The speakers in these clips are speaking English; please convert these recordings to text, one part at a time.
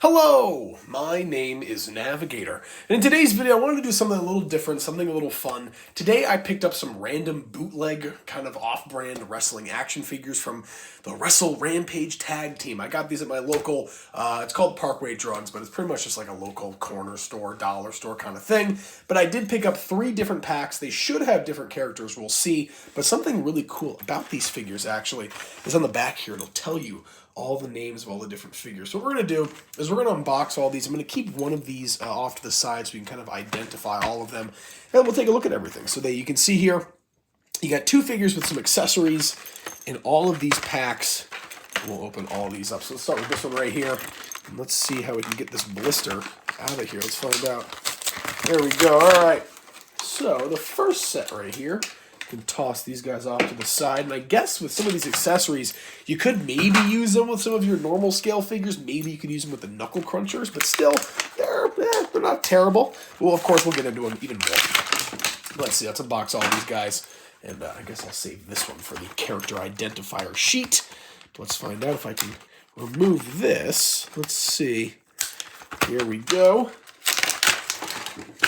Hello, my name is Navigator, and in today's video I wanted to do something a little different, something a little fun. Today I picked up some random bootleg, kind of off-brand wrestling action figures from the Rampage tag team. I got these at my local, it's called Parkway Drugs, but it's pretty much just like a local corner store, dollar store kind of thing. But I did pick up 3 different packs. They should have different characters, we'll see. But something really cool about these figures actually is on the back here. It'll tell you all the names of all the different figures. So what we're going to do is we're going to unbox all these. I'm going to keep one of these off to the side so we can kind of identify all of them. And we'll take a look at everything. So that you can see here, you got 2 figures with some accessories in all of these packs. We'll open all these up. So let's start with this one right here. And let's see how we can get this blister out of here. Let's find out. There we go. All right. So the first set right here, can toss these guys off to the side. And I guess with some of these accessories, you could maybe use them with some of your normal scale figures. Maybe you could use them with the knuckle crunchers, but still, they're not terrible. Well, of course, we'll get into them even more. Let's see. Let's unbox all these guys. And I guess I'll save this one for the character identifier sheet. Let's find out if I can remove this. Let's see. Here we go.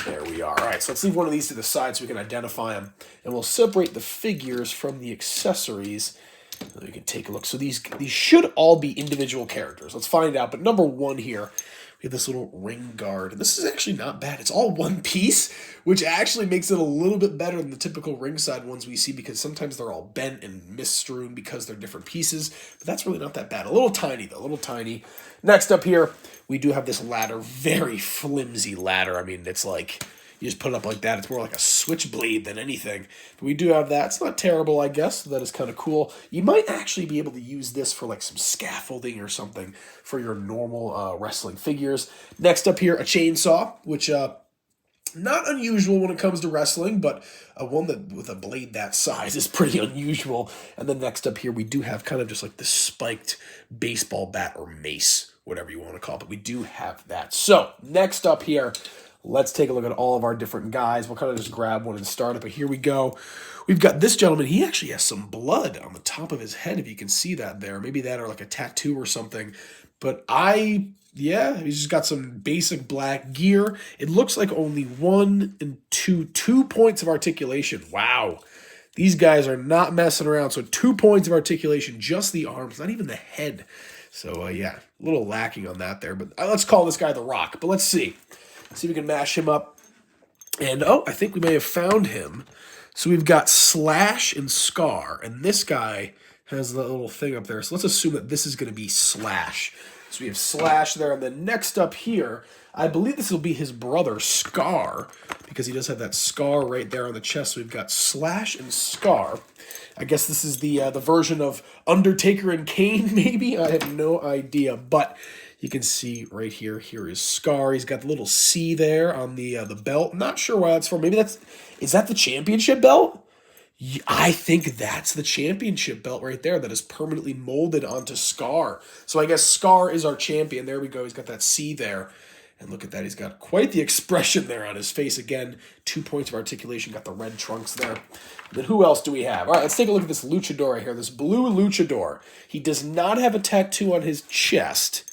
There we are. All right, so let's leave one of these to the side so we can identify them. And we'll separate the figures from the accessories. So we can take a look. So these should all be individual characters. Let's find out. But number 1 here, we have this little ring guard. This is actually not bad. It's all one piece, which actually makes it a little bit better than the typical ringside ones we see because sometimes they're all bent and misstrewn because they're different pieces. But that's really not that bad. A little tiny, though. A little tiny. Next up here, we do have this ladder. Very flimsy ladder. I mean, it's like you just put it up like that. It's more like a switchblade than anything. But we do have that. It's not terrible, I guess. That is kind of cool. You might actually be able to use this for like some scaffolding or something for your normal wrestling figures. Next up here, a chainsaw, which not unusual when it comes to wrestling, but one that with a blade that size is pretty unusual. And then next up here, we do have kind of just like the spiked baseball bat or mace, whatever you want to call it. But we do have that. So next up here, let's take a look at all of our different guys. We'll kind of just grab one and start it. But here we go. We've got this gentleman. He actually has some blood on the top of his head, if you can see that there. Maybe that or like a tattoo or something. But yeah, he's just got some basic black gear. It looks like only 1 and 2 points of articulation. Wow. These guys are not messing around. So 2 points of articulation, just the arms, not even the head. So, yeah, a little lacking on that there. But let's call this guy The Rock. But let's see. See if we can mash him up. And, I think we may have found him. So we've got Slash and Scar. And this guy has that little thing up there. So let's assume that this is going to be Slash. So we have Slash there. And then next up here, I believe this will be his brother, Scar, because he does have that scar right there on the chest. So we've got Slash and Scar. I guess this is the version of Undertaker and Kane, maybe? I have no idea. But you can see right here, here is Scar. He's got the little C there on the belt. Not sure why that's for. Maybe is that the championship belt? I think that's the championship belt right there that is permanently molded onto Scar. So I guess Scar is our champion. There we go. He's got that C there. And look at that. He's got quite the expression there on his face. Again, 2 points of articulation. Got the red trunks there. And then who else do we have? All right, let's take a look at this luchador right here. This blue luchador. He does not have a tattoo on his chest.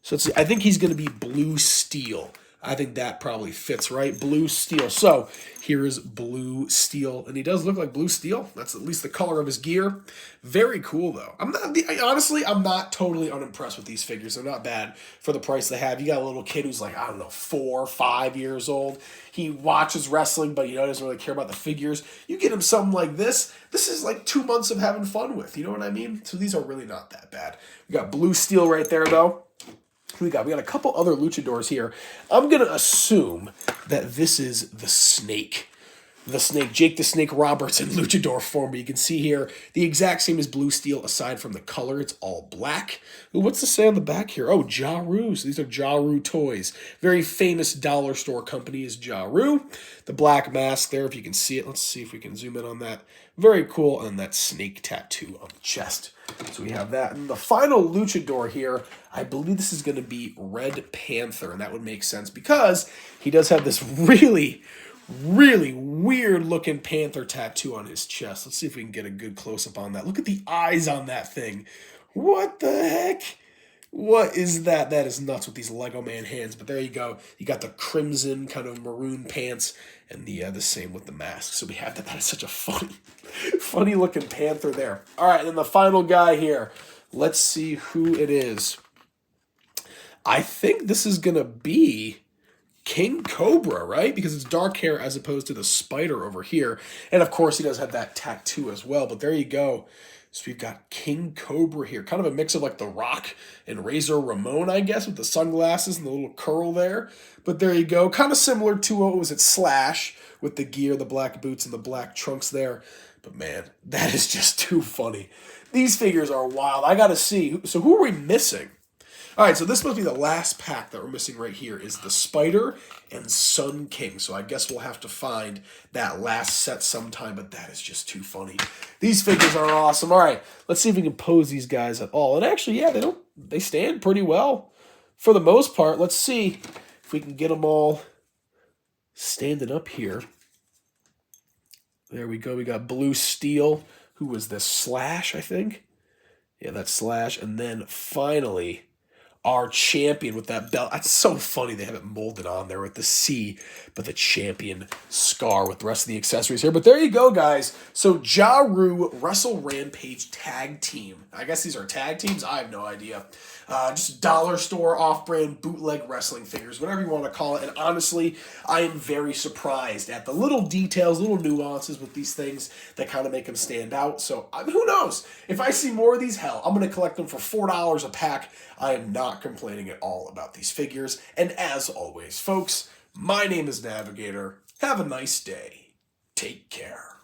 So I think he's going to be blue steel. I think that probably fits, right? Blue steel. So here is blue steel. And he does look like blue steel. That's at least the color of his gear. Very cool, though. Honestly, I'm not totally unimpressed with these figures. They're not bad for the price they have. You got a little kid who's like, I don't know, 4 or 5 years old. He watches wrestling, but, doesn't really care about the figures. You get him something like this. This is like 2 months of having fun with. You know what I mean? So these are really not that bad. We got blue steel right there, though. We got a couple other luchadors here. I'm going to assume that this is the Snake. The Snake, Jake the Snake Roberts in luchador form. But you can see here, the exact same as blue steel aside from the color. It's all black. Ooh, what's the say on the back here? Oh, Ja Rule. So these are Ja Rule toys. Very famous dollar store company is Ja Rule. The black mask there, if you can see it. Let's see if we can zoom in on that. Very cool. And that snake tattoo on the chest. So we have that. And the final luchador here, I believe this is going to be Red Panther. And that would make sense because he does have this really weird looking panther tattoo on his chest. Let's see if we can get a good close up on that. Look at the eyes on that thing. What the heck? What is that? That is nuts with these Lego Man hands. But there you go. You got the crimson kind of maroon pants and the same with the mask. So we have that. That is such a funny looking panther there. All right, and then the final guy here. Let's see who it is. I think this is going to be King Cobra, right? Because it's dark hair as opposed to the spider over here. And of course, he does have that tattoo as well. But there you go. So we've got King Cobra here. Kind of a mix of like The Rock and Razor Ramon, I guess, with the sunglasses and the little curl there. But there you go. Kind of similar to, what was it, Slash, with the gear, the black boots, and the black trunks there. But man, that is just too funny. These figures are wild. I got to see. So who are we missing? All right, so this must be the last pack that we're missing right here is the Spider and Sun King. So I guess we'll have to find that last set sometime, but that is just too funny. These figures are awesome. All right, let's see if we can pose these guys at all. And actually, yeah, they stand pretty well for the most part. Let's see if we can get them all standing up here. There we go. We got Blue Steel. Who was this? Slash, I think. Yeah, that's Slash. And then finally, our champion with that belt. It's so funny they have it molded on there with the C, but the champion scar with the rest of the accessories here. But there you go, guys. So Ja Rule Wrestle Rampage Tag Team. I guess these are tag teams. I have no idea. Just dollar store, off-brand, bootleg wrestling figures, whatever you want to call it. And honestly, I am very surprised at the little details, little nuances with these things that kind of make them stand out. So who knows? If I see more of these, hell, I'm going to collect them for $4 a pack. I am not complaining at all about these figures. And as always, folks, my name is Navigator. Have a nice day. Take care.